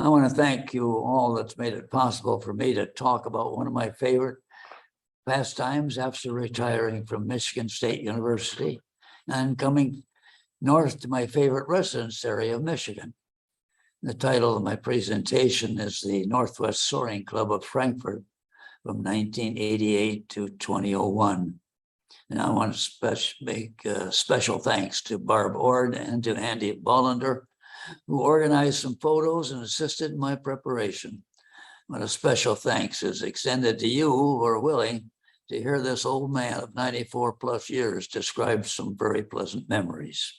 I want to thank you all that's made it possible for me to talk about one of my favorite pastimes after retiring from Michigan State University and coming north to my favorite residence area of Michigan. The title of my presentation is the Northwest Soaring Club of Frankfort from 1988 to 2001. And I want to make special thanks to Barb Ord and to Andy Bollender, who organized some photos and assisted in my preparation. But a special thanks is extended to you who are willing to hear this old man of 94 plus years describe some very pleasant memories.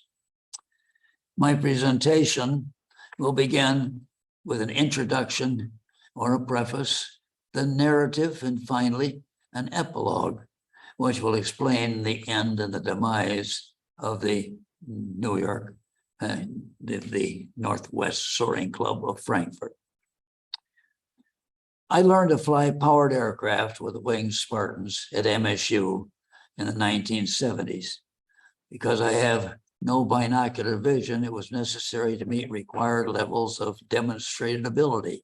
My presentation will begin with an introduction or a preface, the narrative, and finally an epilogue, which will explain the end and the demise of the the Northwest Soaring Club of Frankfort. I learned to fly powered aircraft with winged Spartans at MSU in the 1970s. Because I have no binocular vision, it was necessary to meet required levels of demonstrated ability,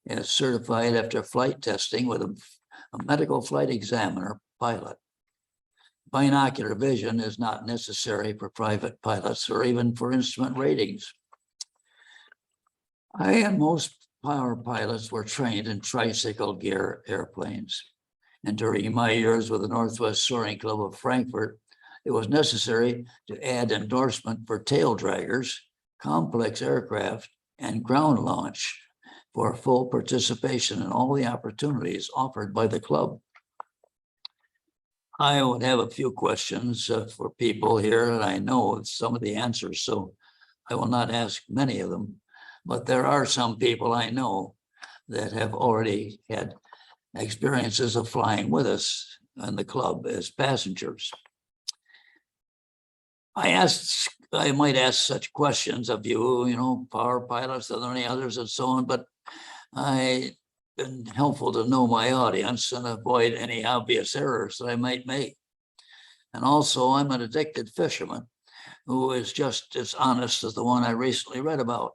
as certified after flight testing with a medical flight examiner pilot. Binocular vision is not necessary for private pilots or even for instrument ratings. I and most power pilots were trained in tricycle gear airplanes. And during my years with the Northwest Soaring Club of Frankfort, it was necessary to add endorsement for tail draggers, complex aircraft, and ground launch for full participation in all the opportunities offered by the club. I would have a few questions for people here, and I know some of the answers, so I will not ask many of them. But there are some people I know that have already had experiences of flying with us in the club as passengers. I might ask such questions of you, power pilots, are there any others, and so on, but I've been helpful to know my audience and avoid any obvious errors that I might make. And also, I'm an addicted fisherman who is just as honest as the one I recently read about,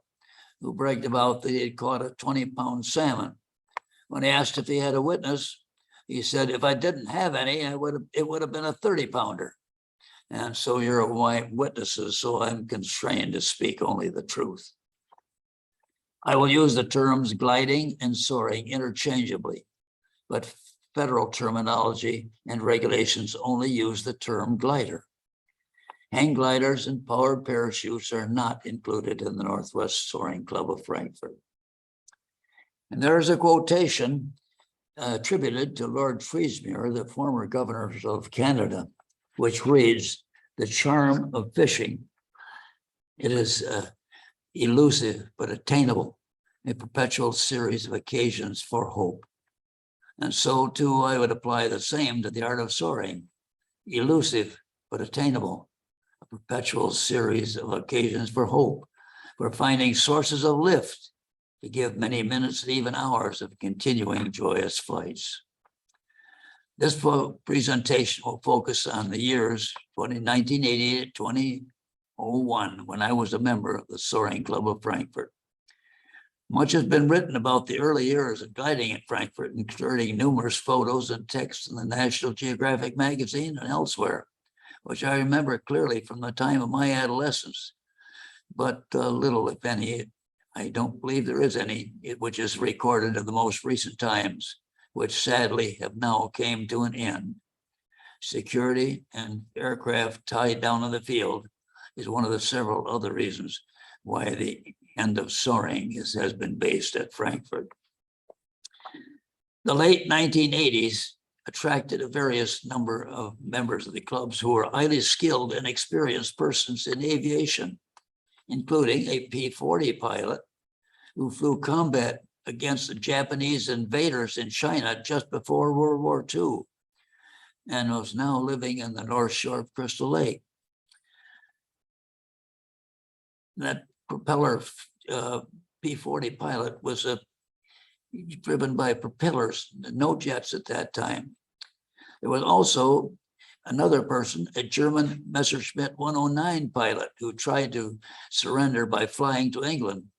who bragged about that he had caught a 20-pound salmon. When asked if he had a witness, he said, if I didn't have any, it would have been a 30-pounder. And so you're my witnesses, so I'm constrained to speak only the truth. I will use the terms gliding and soaring interchangeably, but federal terminology and regulations only use the term glider. Hang gliders and powered parachutes are not included in the Northwest Soaring Club of Frankfort. And there is a quotation attributed to Lord Freesmere, the former governor of Canada, which reads, "The charm of fishing, it is elusive but attainable, a perpetual series of occasions for hope." And so too, I would apply the same to the art of soaring, elusive but attainable, a perpetual series of occasions for hope, for finding sources of lift to give many minutes and even hours of continuing joyous flights. This presentation will focus on the years 1980 to 2001, when I was a member of the Soaring Club of Frankfort. Much has been written about the early years of gliding at Frankfort, including numerous photos and texts in the National Geographic magazine and elsewhere, which I remember clearly from the time of my adolescence. But little, if any, I don't believe there is any, which is recorded in the most recent times, which sadly have now came to an end. Security and aircraft tied down in the field is one of the several other reasons why the end of soaring has been based at Frankfort. The late 1980s attracted a various number of members of the clubs who were highly skilled and experienced persons in aviation, including a P-40 pilot who flew combat against the Japanese invaders in China just before World War II, and was now living in the North Shore of Crystal Lake. That propeller P-40 pilot was driven by propellers, no jets at that time. There was also another person, a German Messerschmitt 109 pilot, who tried to surrender by flying to England,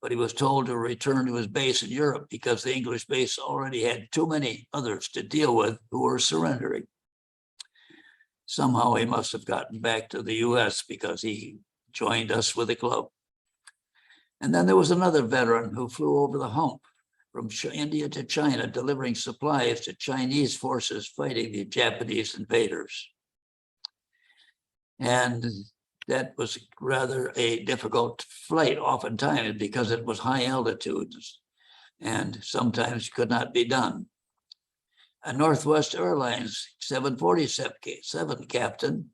but he was told to return to his base in Europe because the English base already had too many others to deal with who were surrendering. Somehow he must have gotten back to the US because he joined us with the club. And then there was another veteran who flew over the hump from India to China, delivering supplies to Chinese forces fighting the Japanese invaders. And that was rather a difficult flight oftentimes because it was high altitudes and sometimes could not be done. A Northwest Airlines 747 captain,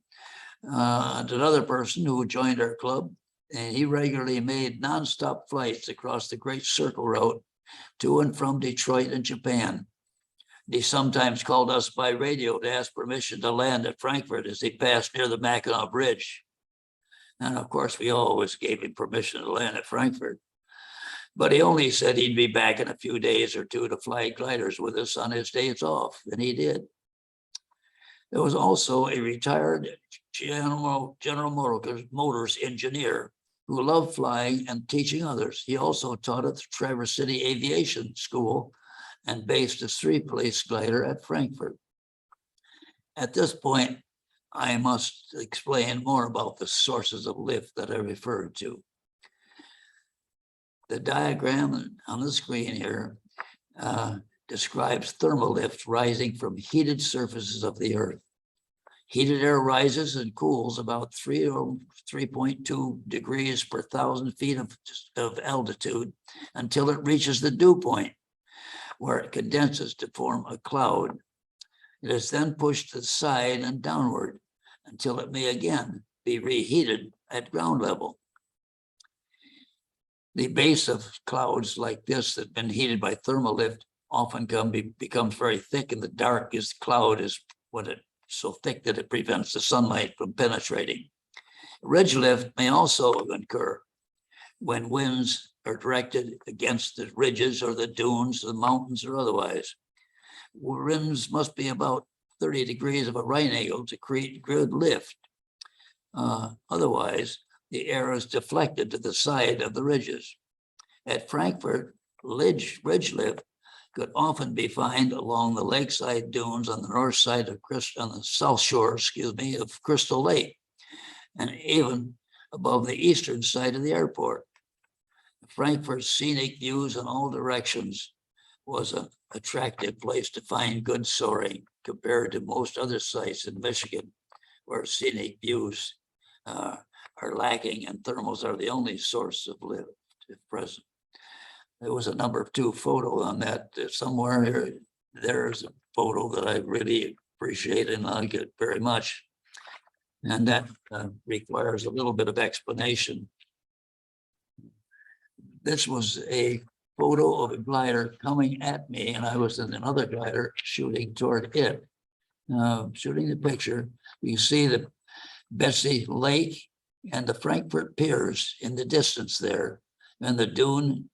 and another person who joined our club, and he regularly made nonstop flights across the Great Circle Route to and from Detroit and Japan. He sometimes called us by radio to ask permission to land at Frankfort as he passed near the Mackinac Bridge. And of course, we always gave him permission to land at Frankfort. But he only said he'd be back in a few days or two to fly gliders with us on his days off, and he did. There was also a retired General Motors engineer who loved flying and teaching others. He also taught at the Traverse City Aviation School and based a three-place glider at Frankfort. At this point, I must explain more about the sources of lift that I referred to. The diagram on the screen here describes thermal lift rising from heated surfaces of the earth. Heated air rises and cools about 3 or 3.2 degrees per 1,000 feet of altitude until it reaches the dew point, where it condenses to form a cloud. It is then pushed to the side and downward until it may again be reheated at ground level. The base of clouds like this that have been heated by thermal lift often becomes very thick, and the darkest cloud is so thick that it prevents the sunlight from penetrating. Ridge lift may also occur when winds are directed against the ridges or the dunes, the mountains, or otherwise. Winds must be about 30 degrees of a right angle to create good lift. Otherwise, the air is deflected to the side of the ridges. At Frankfort, ridge lift could often be found along the lakeside dunes on the north side of on the south shore, of Crystal Lake, and even above the eastern side of the airport. Frankfort's scenic views in all directions was an attractive place to find good soaring compared to most other sites in Michigan, where scenic views are lacking and thermals are the only source of lift if present. There was a number 2 photo on that somewhere here. There's a photo that I really appreciate and like it very much. And that requires a little bit of explanation. This was a photo of a glider coming at me, and I was in another glider shooting toward it. Shooting the picture, you see the Betsy Lake and the Frankfort Piers in the distance there, and the dune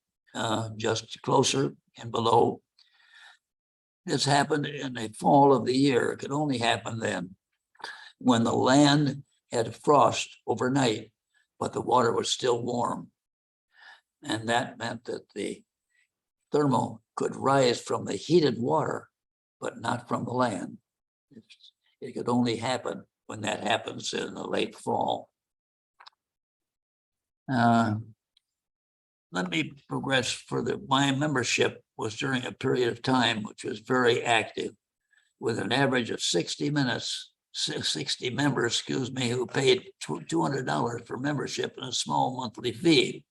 just closer and below. This happened in the fall of the year. It could only happen then when the land had frost overnight, but the water was still warm. And that meant that the thermal could rise from the heated water, but not from the land. It could only happen when that happens in the late fall. Let me progress further. My membership was during a period of time which was very active, with an average of 60 members, who paid $200 for membership and a small monthly fee.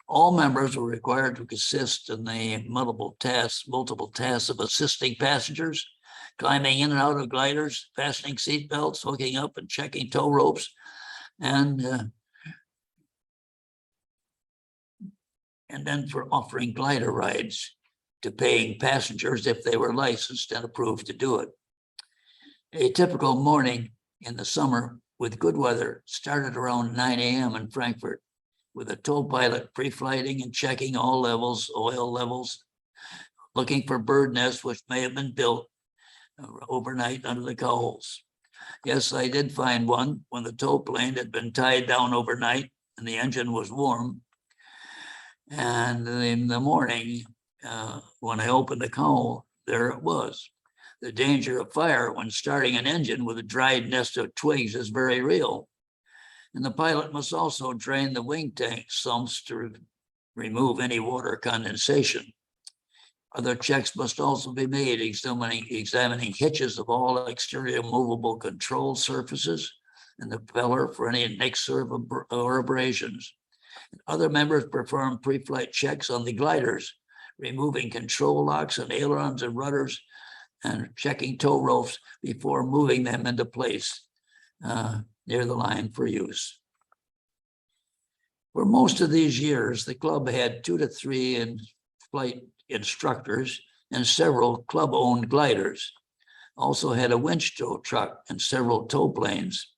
All members were required to assist in the multiple tasks of assisting passengers, climbing in and out of gliders, fastening seat belts, hooking up and checking tow ropes, and then for offering glider rides to paying passengers if they were licensed and approved to do it. A typical morning in the summer with good weather started around 9 a.m. in Frankfort, with a tow pilot pre-flighting and checking all levels, oil levels, looking for bird nests which may have been built overnight under the cowls. Yes, I did find one when the tow plane had been tied down overnight and the engine was warm. And in the morning, when I opened the cowl, there it was. The danger of fire when starting an engine with a dried nest of twigs is very real. And the pilot must also drain the wing tank sumps to remove any water condensation. Other checks must also be made, examining hitches of all exterior movable control surfaces and the propeller for any nicks or abrasions. Other members perform pre-flight checks on the gliders, removing control locks and ailerons and rudders, and checking tow ropes before moving them into place near the line for use. For most of these years, the club had 2 to 3 in-flight instructors and several club-owned gliders. Also had a winch tow truck and several tow planes.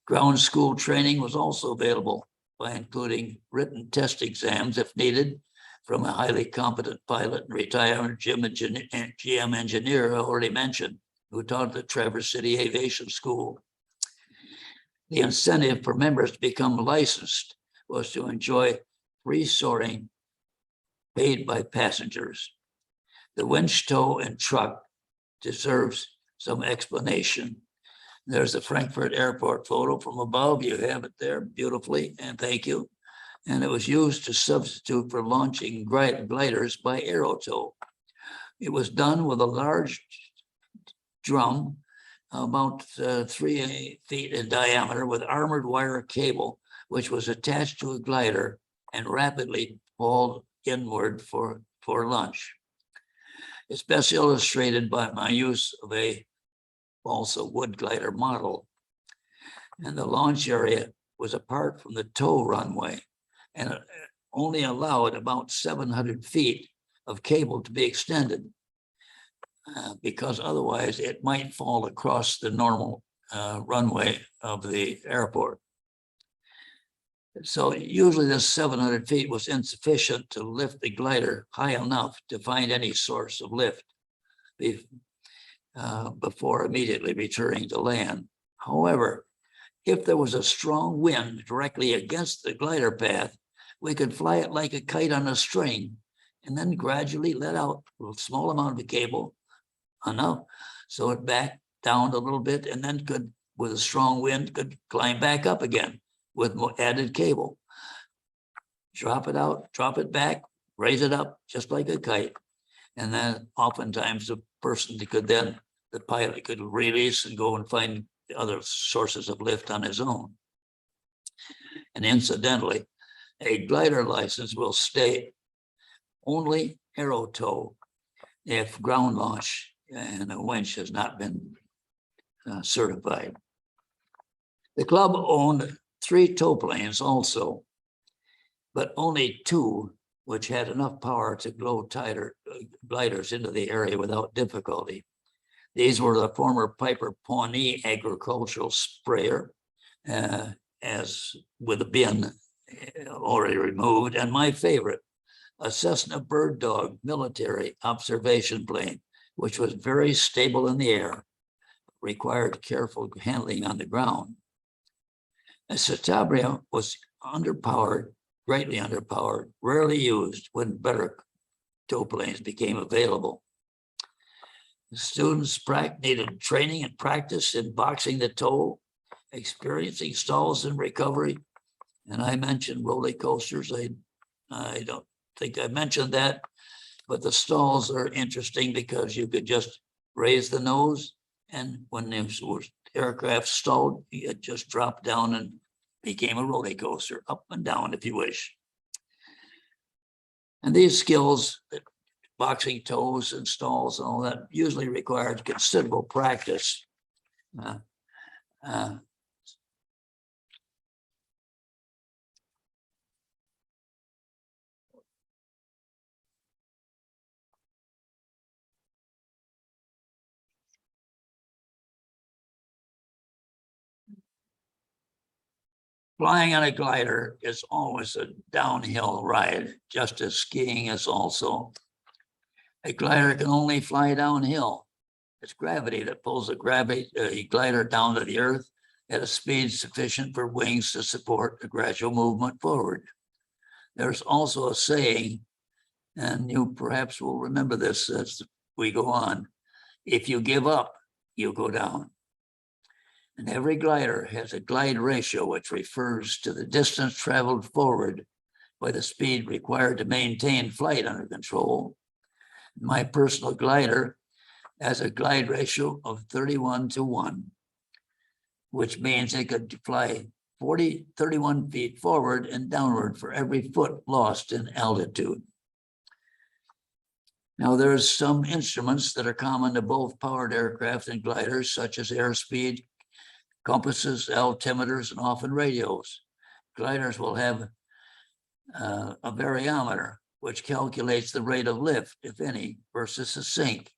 Ground school training was also available by including written test exams if needed from a highly competent pilot and retired GM engineer I already mentioned, who taught at the Traverse City Aviation School. The incentive for members to become licensed was to enjoy free soaring paid by passengers. The winch tow and truck deserves some explanation. There's the Frankfort airport photo from above. You have it there beautifully, and thank you. And it was used to substitute for launching gliders by aerotow. It was done with a large drum about 3 feet in diameter with armored wire cable, which was attached to a glider and rapidly hauled inward for launch. It's best illustrated by my use of a balsa wood glider model. And the launch area was apart from the tow runway and it only allowed about 700 feet of cable to be extended because otherwise it might fall across the normal runway of the airport. So usually this 700 feet was insufficient to lift the glider high enough to find any source of lift before immediately returning to land. However, if there was a strong wind directly against the glider path, we could fly it like a kite on a string and then gradually let out a small amount of the cable, enough so it backed down a little bit and then could, with a strong wind, could climb back up again with more added cable. Drop it out, drop it back, raise it up just like a kite. And then oftentimes the pilot could release and go and find other sources of lift on his own. And incidentally, a glider license will state only aerotow if ground launch and a winch has not been certified. The club owned 3 tow planes also, but only 2 which had enough power to blow tighter gliders into the area without difficulty. These were the former Piper Pawnee agricultural sprayer, as with a bin already removed, and my favorite, a Cessna Bird Dog military observation plane, which was very stable in the air, required careful handling on the ground. A Citabria was underpowered, greatly underpowered, rarely used when better tow planes became available. The students needed training and practice in boxing the tow, experiencing stalls and recovery. And I mentioned roller coasters. I don't think I mentioned that, but the stalls are interesting because you could just raise the nose, and when the aircraft stalled, it just dropped down and became a roller coaster, up and down if you wish. And these skills, boxing tows and stalls and all that, usually required considerable practice. Flying on a glider is always a downhill ride, just as skiing is also. A glider can only fly downhill. It's gravity that pulls a glider down to the earth at a speed sufficient for wings to support a gradual movement forward. There's also a saying, and you perhaps will remember this as we go on: if you give up, you go down. And every glider has a glide ratio, which refers to the distance traveled forward by the speed required to maintain flight under control. My personal glider has a glide ratio of 31:1, which means it could fly 31 feet forward and downward for every foot lost in altitude. Now, there's some instruments that are common to both powered aircraft and gliders, such as airspeed, compasses, altimeters, and often radios. Gliders will have a variometer, which calculates the rate of lift, if any, versus a sink.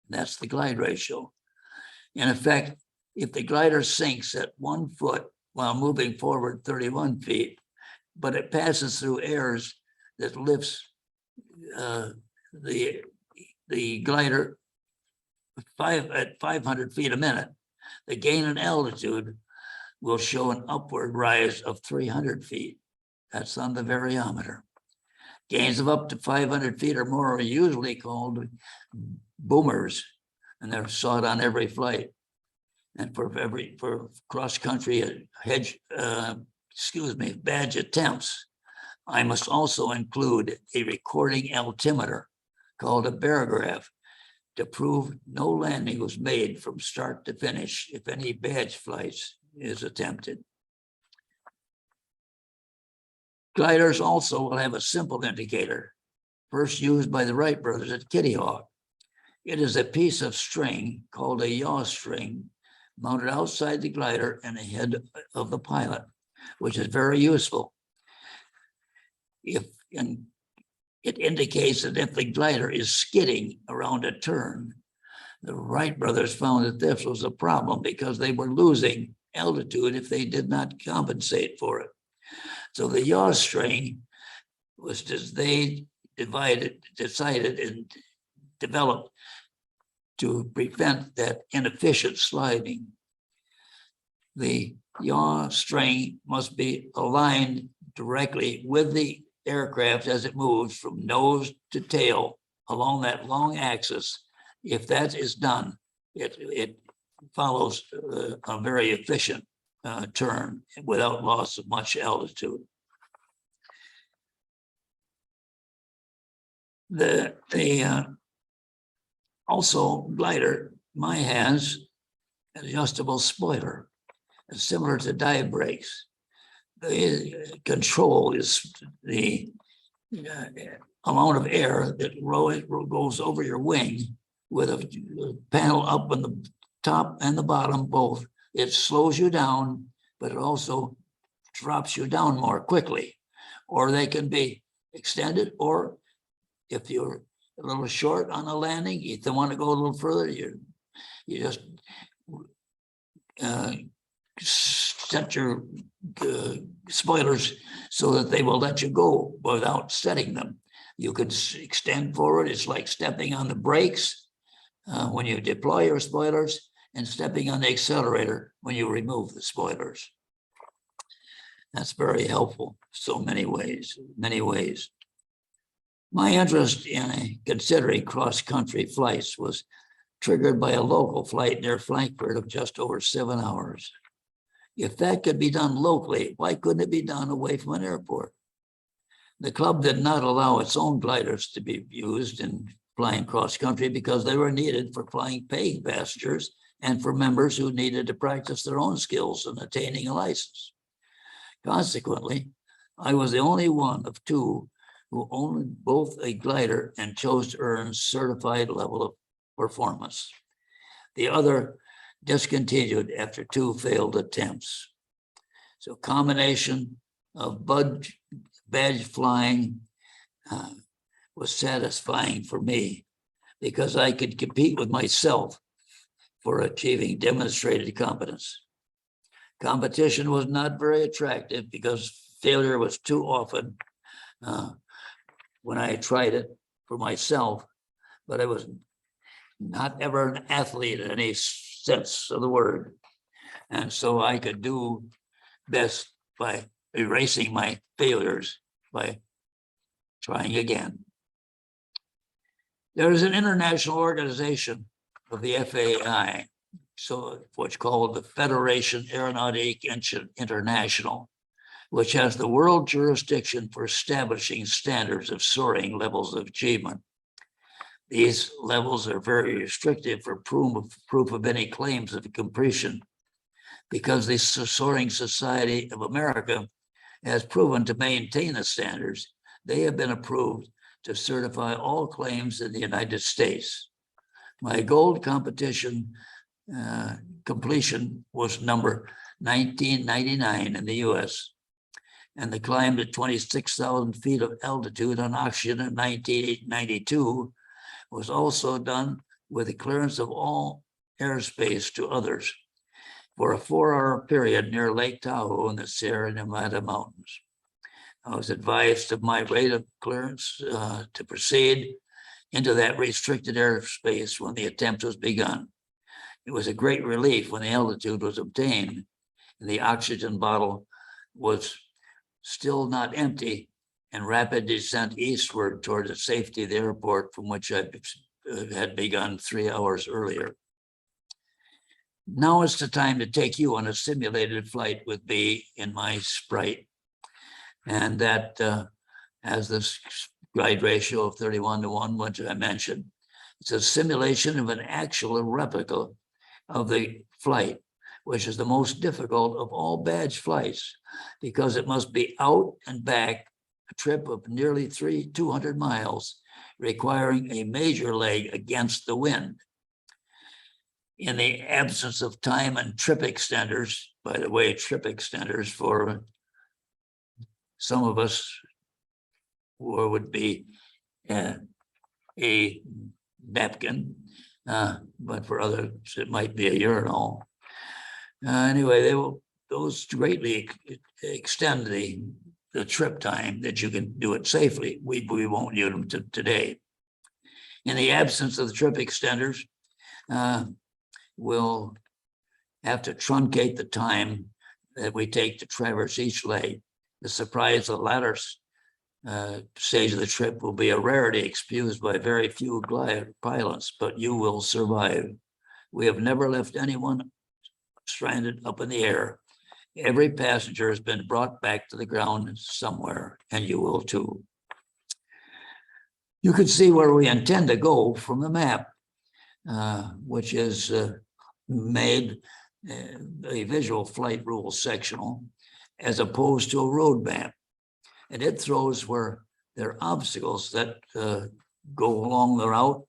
That's the glide ratio. In effect, if the glider sinks at 1 foot while moving forward 31 feet, but it passes through airs that lifts the glider at 500 feet a minute, the gain in altitude will show an upward rise of 300 feet. That's on the variometer. Gains of up to 500 feet or more are usually called boomers, and they're sought on every flight. And for cross-country badge attempts, I must also include a recording altimeter called a barograph to prove no landing was made from start to finish if any badge flights is attempted. Gliders also will have a simple indicator, first used by the Wright brothers at Kitty Hawk. It is a piece of string called a yaw string mounted outside the glider and ahead of the pilot, which is very useful. It indicates that if the glider is skidding around a turn, the Wright brothers found that this was a problem because they were losing altitude if they did not compensate for it. So the yaw string was decided and developed to prevent that inefficient sliding. The yaw string must be aligned directly with the aircraft as it moves from nose to tail along that long axis. If that is done, it follows a very efficient turn without loss of much altitude. Also, glider, mine has an adjustable spoiler. It's similar to dive brakes. The control is the amount of air that goes over your wing with a panel up on the top and the bottom both. It slows you down, but it also drops you down more quickly. Or they can be extended, or if you're a little short on a landing, if you want to go a little further, you just set your spoilers so that they will let you go without setting them. You could extend forward. It's like stepping on the brakes when you deploy your spoilers, and stepping on the accelerator when you remove the spoilers. That's very helpful. So many ways. My interest in considering cross-country flights was triggered by a local flight near Frankfort of just over 7 hours. If that could be done locally, why couldn't it be done away from an airport? The club did not allow its own gliders to be used in flying cross-country because they were needed for flying paying passengers and for members who needed to practice their own skills in attaining a license. Consequently, I was the only one of two who owned both a glider and chose to earn certified level of performance. The other discontinued after 2 failed attempts. So combination of badge flying was satisfying for me because I could compete with myself for achieving demonstrated competence. Competition was not very attractive because failure was too often when I tried it for myself, but I was not ever an athlete in any sense of the word. And so I could do best by erasing my failures by Trying again. There is an international organization of the FAI, so what's called the Federation Aeronautique International, which has the world jurisdiction for establishing standards of soaring levels of achievement. These levels are very restrictive for proof of any claims of completion, because the Soaring Society of America has proven to maintain the standards. They have been approved to certify all claims in the United States. My gold competition completion was number 1999 in the US, and the climb to 26,000 feet of altitude on oxygen in 1992 was also done with the clearance of all airspace to others for a 4-hour period near Lake Tahoe in the Sierra Nevada mountains. I was advised of my rate of clearance to proceed into that restricted airspace when the attempt was begun. It was a great relief when the altitude was obtained and the oxygen bottle was still not empty and rapid descent eastward toward the safety of the airport from which I had begun 3 hours earlier. Now is the time to take you on a simulated flight with me in my Sprite. And that has this glide ratio of 31:1, which I mentioned. It's a simulation of an actual replica of the flight, which is the most difficult of all badge flights, because it must be out and back a trip of nearly 200 miles, requiring a major leg against the wind. In the absence of time and trip extenders, by the way, trip extenders for some of us would be a napkin, but for others it might be a urinal. Anyway, those greatly extend the trip time that you can do it safely. We won't use them today. In the absence of the trip extenders, we'll have to truncate the time that we take to traverse each leg. The surprise of the latter stage of the trip will be a rarity experienced by very few pilots, but you will survive. We have never left anyone stranded up in the air. Every passenger has been brought back to the ground somewhere, and you will too. You can see where we intend to go from the map, which is made a visual flight rules sectional as opposed to a road map. And it throws where there are obstacles that go along the route,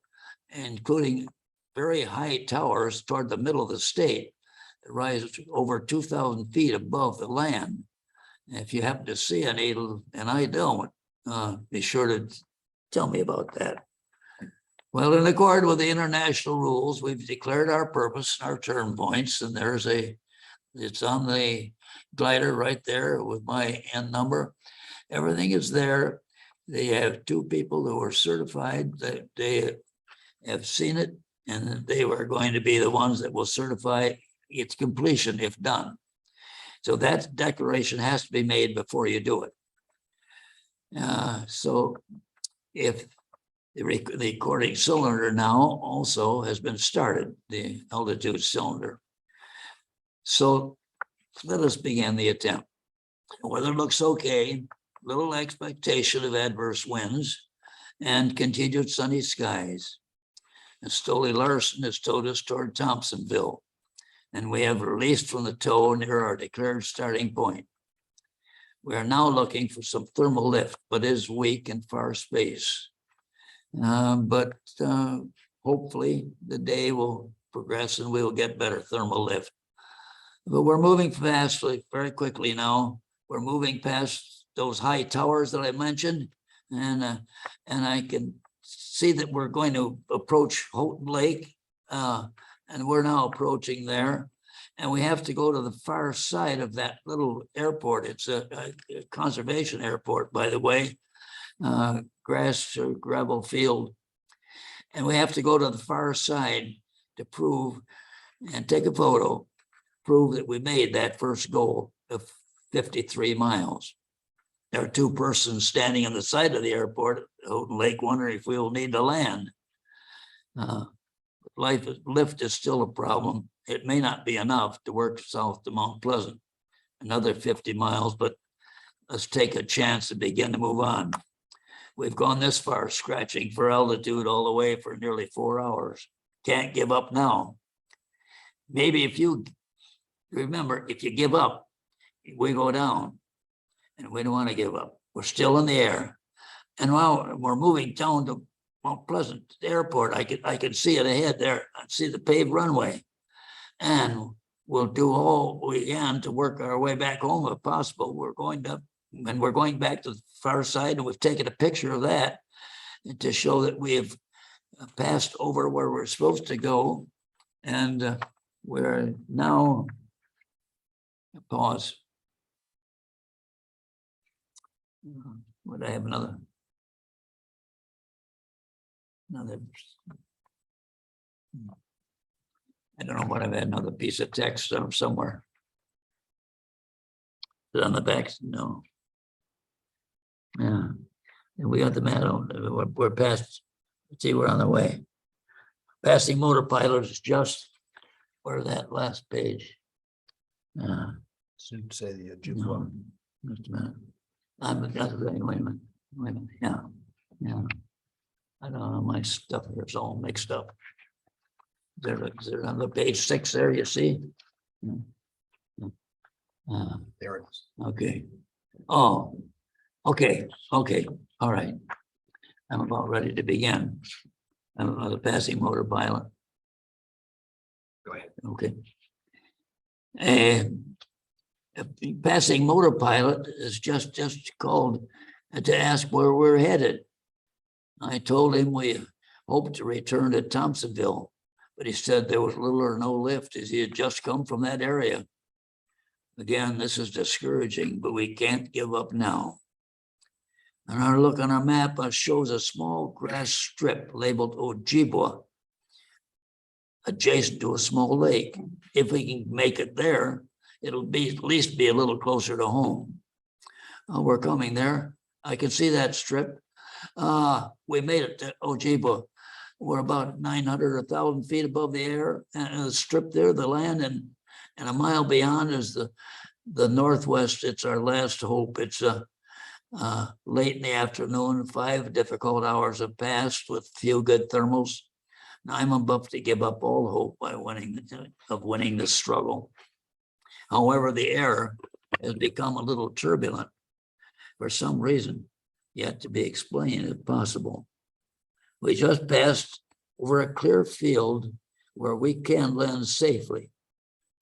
including very high towers toward the middle of the state that rise over 2,000 feet above the land. And if you happen to see any, and I don't, be sure to tell me about that. Well, in accord with the international rules, we've declared our purpose, our turn points, and it's on the glider right there with my N number. Everything is there. They have 2 people who are certified that they have seen it, and they were going to be the ones that will certify its completion if done. So that declaration has to be made before you do it. So if the recording cylinder now also has been started, the altitude cylinder. So let us begin the attempt. Weather looks okay, little expectation of adverse winds and continued sunny skies. And Stoley Larson has towed us toward Thompsonville, and we have released from the tow near our declared starting point. We are now looking for some thermal lift, but is weak in far space. But hopefully the day will progress and we will get better thermal lift. But we're moving fastly, very quickly now. We're moving past those high towers that I mentioned, and I can see that we're going to approach Houghton Lake, and we're now approaching there. And we have to go to the far side of that little airport. It's a conservation airport, by the way, grass or gravel field. And we have to go to the far side to prove and take a photo, prove that we made that first goal of 53 miles. there are two persons standing on the side of the airport, Houghton Lake, wondering if we will need to land. Lift is still a problem. It may not be enough to work south to Mount Pleasant, another 50 miles, but let's take a chance to begin to move on. We've gone this far, scratching for altitude all the way for nearly 4 hours. Can't give up now. Maybe if you remember, if you give up, we go down, and we don't want to give up. We're still in the air. And while we're moving down to Mount Pleasant Airport, I could see it ahead there. I see the paved runway. And we'll do all we can to work our way back home if possible. We're going back to the far side, and we've taken a picture of that to show that we have passed over where we're supposed to go. And we're now, pause. Would I have another? I don't know what I've had another piece of text somewhere. Is it on the back? No. Yeah. And we got the man. We're past. Let's see, we're on the way. Passing motor pilots is just where that last page. Should say the No, just a minute. Wait a minute. Yeah. I don't know, my stuff here is all mixed up. Is there on the page 6 there, you see? there it is. Okay. Oh, okay. All right. I'm about ready to begin. I'm the passing motor pilot. Go ahead. Okay. A passing motor pilot is just called to ask where we're headed. I told him we hoped to return to Thompsonville, but he said there was little or no lift as he had just come from that area. Again, this is discouraging, but we can't give up now. And our look on our map shows a small grass strip labeled Ojibwa, adjacent to a small lake. If we can make it there, it'll be at least be a little closer to home. We're coming there. I can see that strip. We made it to Ojibwa. We're about 900 or 1,000 feet above the air, and the strip there, the land, and a mile beyond is the northwest. It's our last hope. It's late in the afternoon. 5 difficult hours have passed with few good thermals. Now I'm about to give up all hope by winning this struggle. However, the air has become a little turbulent for some reason, yet to be explained if possible. We just passed over a clear field where we can land safely,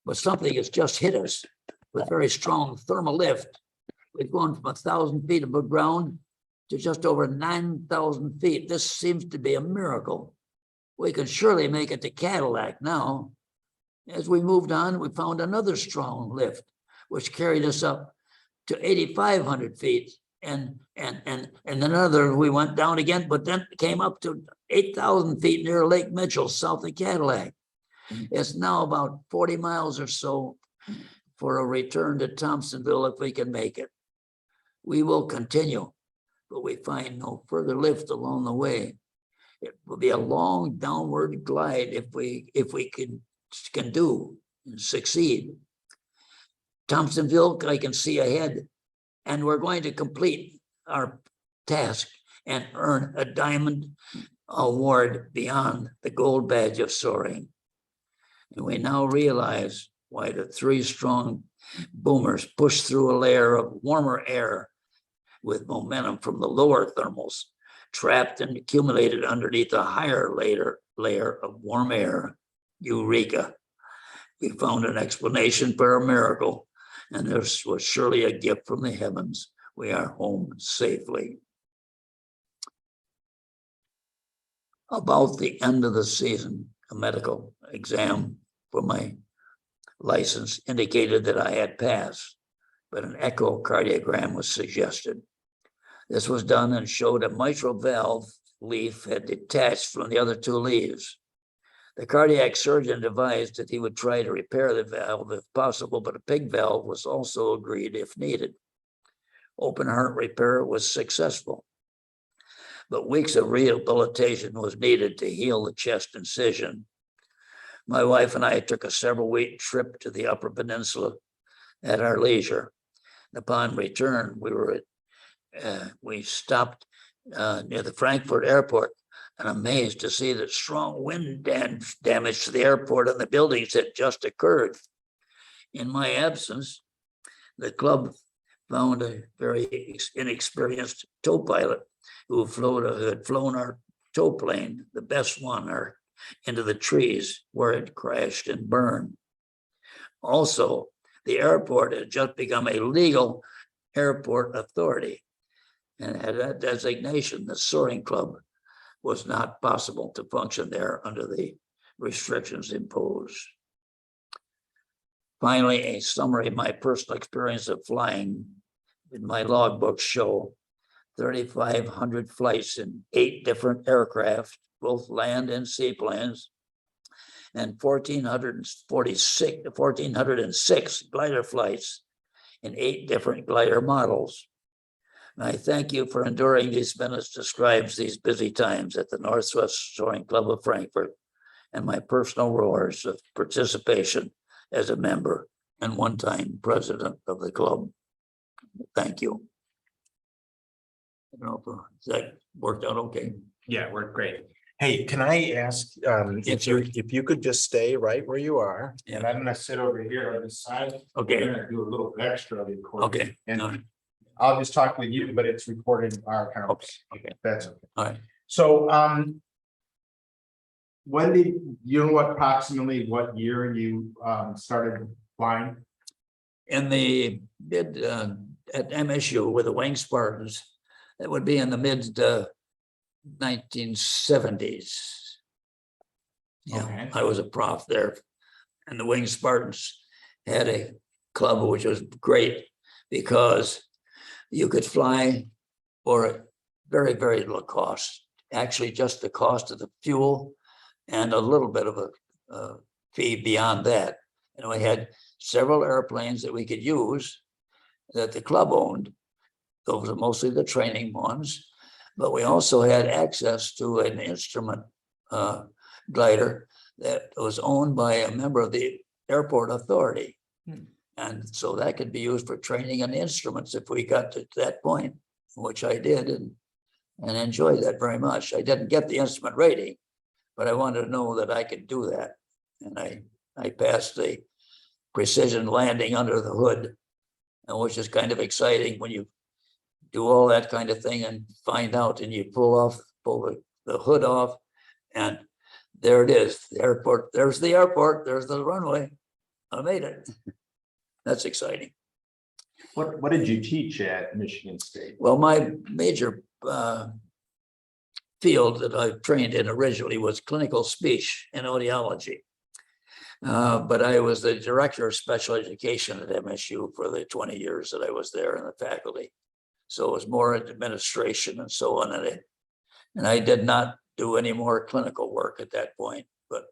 but something has just hit us with very strong thermal lift. We've gone from 1,000 feet above ground to just over 9,000 feet. This seems to be a miracle. We can surely make it to Cadillac now. As we moved on, we found another strong lift, which carried us up to 8,500 feet. And another, we went down again, but then came up to 8,000 feet near Lake Mitchell, south of Cadillac. It's now about 40 miles or so for a return to Thompsonville if we can make it. We will continue, but we find no further lift along the way. It will be a long downward glide if we can do and succeed. Thompsonville, I can see ahead, and we're going to complete our task and earn a diamond award beyond the gold badge of soaring. And we now realize why the 3 strong boomers push through a layer of warmer air with momentum from the lower thermals, trapped and accumulated underneath a higher layer of warm air. Eureka. We found an explanation for a miracle, and this was surely a gift from the heavens. We are home safely. About the end of the season, a medical exam for my license indicated that I had passed, but an echocardiogram was suggested. This was done and showed a mitral valve leaf had detached from the other 2 leaves. The cardiac surgeon advised that he would try to repair the valve if possible, but a pig valve was also agreed if needed. open heart repair was successful. But weeks of rehabilitation was needed to heal the chest incision. My wife and I took a several-week trip to the Upper Peninsula at our leisure. Upon return, we stopped near the Frankfort airport and amazed to see that strong wind damage to the airport and the buildings had just occurred. In my absence, the club found a very inexperienced tow pilot who had flown our tow plane, the best one, into the trees where it crashed and burned. Also, the airport had just become a legal airport authority and had that designation. The Soaring Club was not possible to function there under the restrictions imposed. Finally, a summary of my personal experience of flying in my logbooks show 3,500 flights in 8 different aircraft, both land and seaplanes, and 1,406 glider flights in 8 different glider models. And I thank you for enduring these minutes describes these busy times at the Northwest Soaring Club of Frankfort and my personal roars of participation as a member and one-time president of the club. Thank you. I don't know if that worked out okay. Yeah, we're great. Hey, can I ask Yes, if you could just stay right where you are? Yeah. And I'm gonna sit over here on this side. Okay. We're gonna do a little extra recording. Okay. And All right. I'll just talk with you, but it's recorded our accounts. Okay. That's okay. All right. So when did you know approximately what year you started flying? In the mid at MSU with the Wing Spartans, it would be in the mid 1970s. Yeah, Okay. I was a prof there, and the Wing Spartans had a club which was great because you could fly for a very, very little cost. Actually, just the cost of the fuel and a little bit of a fee beyond that. And we had several airplanes that we could use that the club owned. Those are mostly the training ones, but we also had access to an instrument glider that was owned by a member of the airport authority. And so that could be used for training and instruments if we got to that point, which I did and enjoyed that very much. I didn't get the instrument rating, but I wanted to know that I could do that. And I passed the precision landing under the hood, and which is kind of exciting when you do all that kind of thing and find out and you pull the hood off, and there it is, the airport. There's the airport, there's the runway. I made it. That's exciting. What did you teach at Michigan State? Well, my major field that I trained in originally was clinical speech and audiology. But I was the director of special education at MSU for the 20 years that I was there in the faculty. So it was more administration and so on. And I did not do any more clinical work at that point, but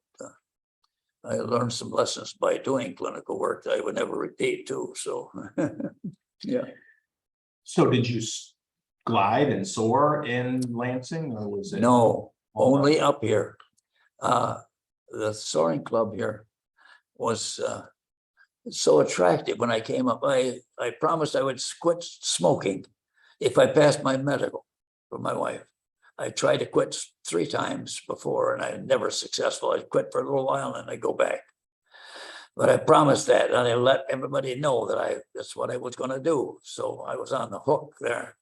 I learned some lessons by doing clinical work that I would never repeat too. So, yeah. So did you glide and soar in Lansing, or was it? No, only up here. The Soaring Club here was so attractive when I came up. I promised I would quit smoking if I passed my medical for my wife. I tried to quit 3 times before and I never successful. I quit for a little while and I go back. But I promised that and I let everybody know that that's what I was going to do. So I was on the hook there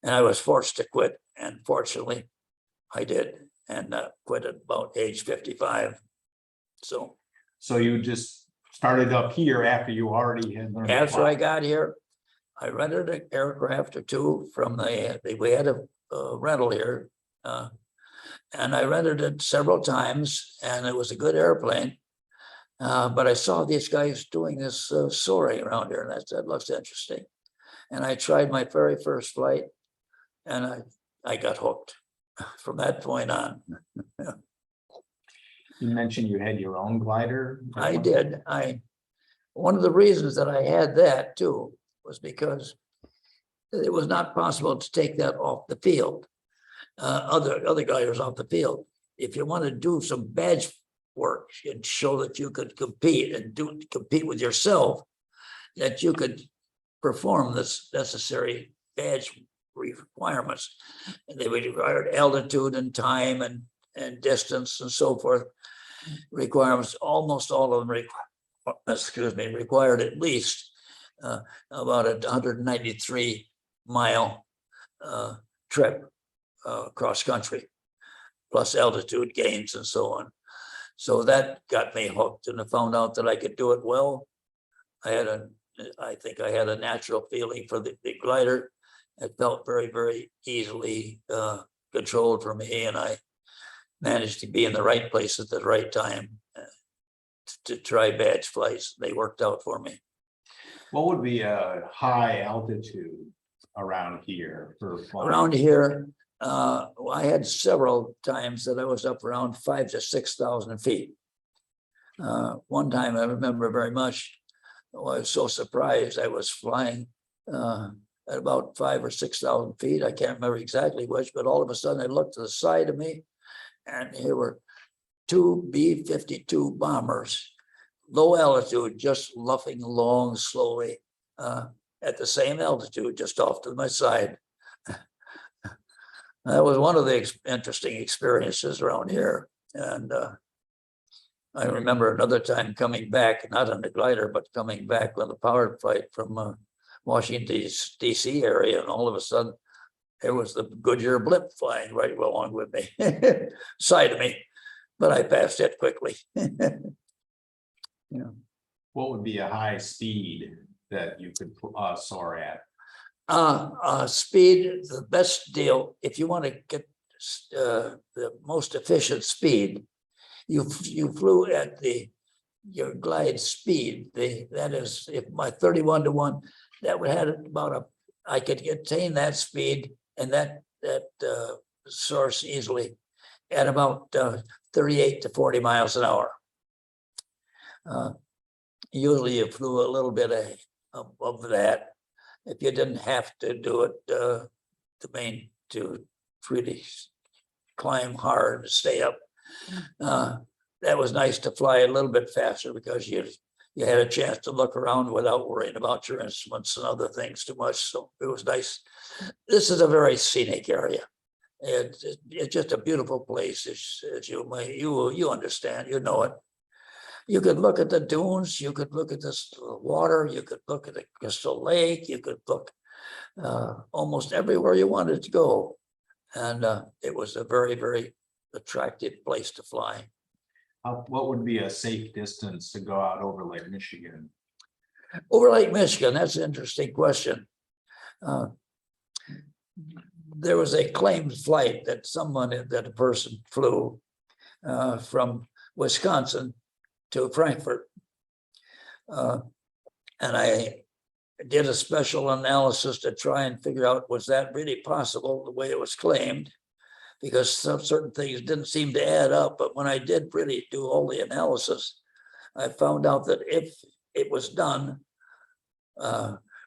and I was forced to quit. And fortunately, I did and quit at about age 55. So you just started up here after you already had learned. after I got here, I rented an aircraft or 2 from we had a rental here. And I rented it several times and it was a good airplane. But I saw these guys doing this soaring around here and I said, looks interesting. And I tried my very first flight and I got hooked from that point on. You mentioned you had your own glider. I did. One of the reasons that I had that too was because it was not possible to take that off the field. Other gliders off the field. If you want to do some badge work and show that you could compete and compete with yourself, that you could perform this necessary badge requirements. And they required altitude and time and distance and so forth requirements. Almost all of them required at least about a 193-mile trip cross country, plus altitude gains and so on. So that got me hooked, and I found out that I could do it well. I think I had a natural feeling for the glider. It felt very, very easily controlled for me, and I managed to be in the right place at the right time to try badge flights. They worked out for me. What would be a high altitude around here for flying? Around here, I had several times that I was up around 5,000 to 6,000 feet. One time I remember very much, I was so surprised. I was flying at about 5,000 or 6,000 feet. I can't remember exactly which, but all of a sudden I looked to the side of me, and here were two B-52 bombers, low altitude, just luffing along slowly at the same altitude, just off to my side. That was one of the interesting experiences around here. And I remember another time coming back, not on the glider, but coming back with a powered flight from Washington, D.C. area. And all of a sudden, there was the Goodyear blimp flying right along with me, side of me. But I passed it quickly. Yeah. What would be a high speed that you could soar at? Speed, the best deal, if you want to get the most efficient speed, you flew at your glide speed. That is, if my 31-to-1, that would have about I could attain that speed and that source easily at about 38 to 40 miles an hour. Usually you flew a little bit above that. If you didn't have to do it to really climb hard and stay up, that was nice to fly a little bit faster because you had a chance to look around without worrying about your instruments and other things too much. So it was nice. This is a very scenic area. It's just a beautiful place, as you understand, you know it. You could look at the dunes, you could look at this water, you could look at the Crystal Lake, you could look almost everywhere you wanted to go. And it was a very, very attractive place to fly. What would be a safe distance to go out over Lake Michigan? Over Lake Michigan, that's an interesting question. There was a claimed flight that a person flew from Wisconsin to Frankfort. And I did a special analysis to try and figure out, was that really possible the way it was claimed? Because some certain things didn't seem to add up. But when I did really do all the analysis, I found out that if it was done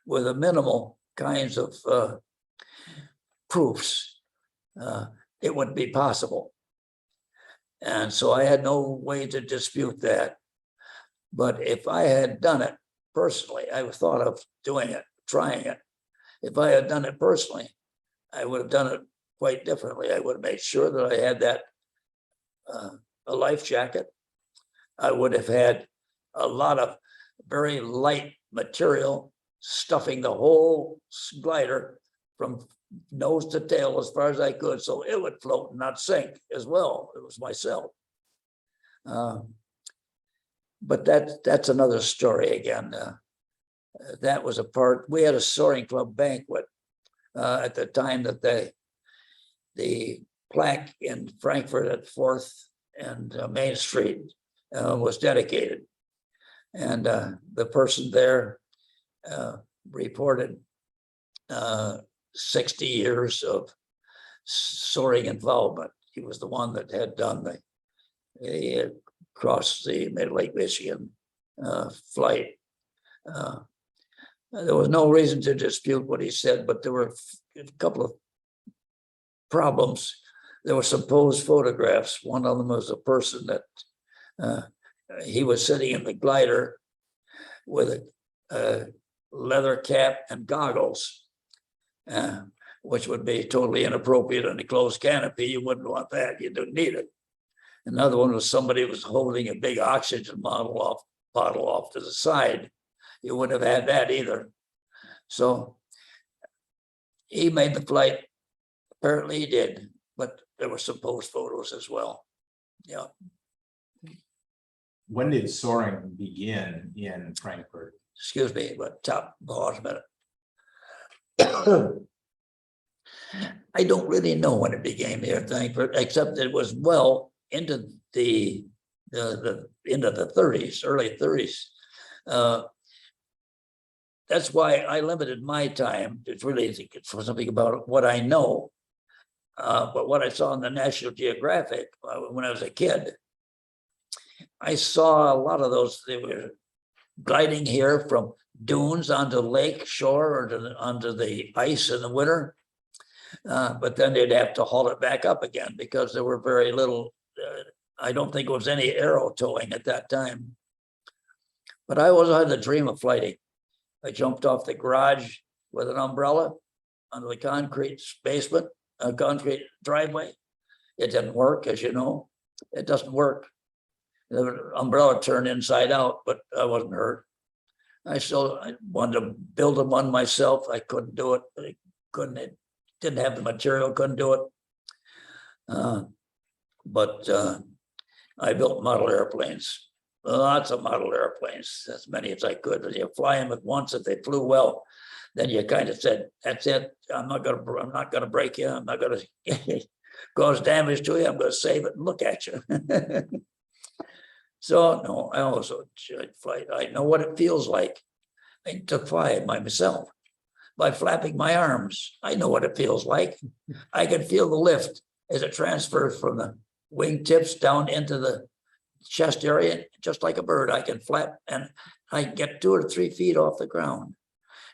with a minimal kinds of proofs, it would be possible. And so I had no way to dispute that. But if I had done it personally, I thought of doing it, trying it. If I had done it personally, I would have done it quite differently. I would have made sure that I had that a life jacket. I would have had a lot of very light material stuffing the whole glider from nose to tail as far as I could, so it would float and not sink as well. It was myself. But that's another story again. That was a part. We had a Soaring Club banquet at the time that the plaque in Frankfort at 4th and Main Street was dedicated. And the person there reported 60 years of soaring involvement. He was the one that had done the across the Lake Michigan flight. There was no reason to dispute what he said, but there were a couple of problems. There were supposed photographs. One of them was a person that he was sitting in the glider with a leather cap and goggles, which would be totally inappropriate in a closed canopy. You wouldn't want that. You don't need it. Another one was somebody was holding a big oxygen bottle off to the side. You wouldn't have had that either. So he made the flight. Apparently he did, but there were supposed photos as well. Yeah. When did soaring begin in Frankfort? Excuse me, but pause a minute. I don't really know when it began here, Frankfort, except that it was well into the into the 30s, early 30s. That's why I limited my time to really think for something about what I know. But what I saw in the National Geographic when I was a kid, I saw a lot of those. They were gliding here from dunes onto lake shore or onto the ice in the winter. But then they'd have to haul it back up again because there were very little, I don't think it was any aero towing at that time. But I always had the dream of flighting. I jumped off the garage with an umbrella onto the concrete basement, a concrete driveway. It didn't work, as you know. It doesn't work. The umbrella turned inside out, but I wasn't hurt. I wanted to build one myself. I couldn't do it. It didn't have the material, couldn't do it. But I built model airplanes. Lots of model airplanes, as many as I could. You fly them at once. If they flew well, then you kind of said, "That's it. I'm not gonna break you. I'm not gonna cause damage to you. I'm gonna save it and look at you." So no, I also fly. I know what it feels like to fly it myself by flapping my arms. I know what it feels like. I can feel the lift as it transfers from the wingtips down into the chest area, just like a bird. I can flap and I get 2 or 3 feet off the ground,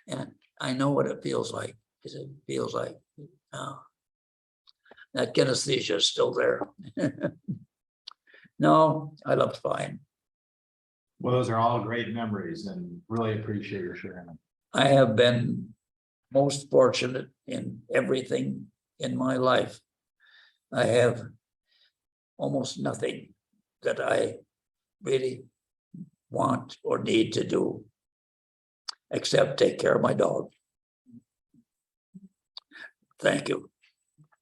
and I know what it feels like. Because it feels like that kinesthesia is still there. No, I loved flying. Well, those are all great memories and really appreciate your sharing them. I have been most fortunate in everything in my life. I have almost nothing that I really want or need to do except take care of my dog. Thank you.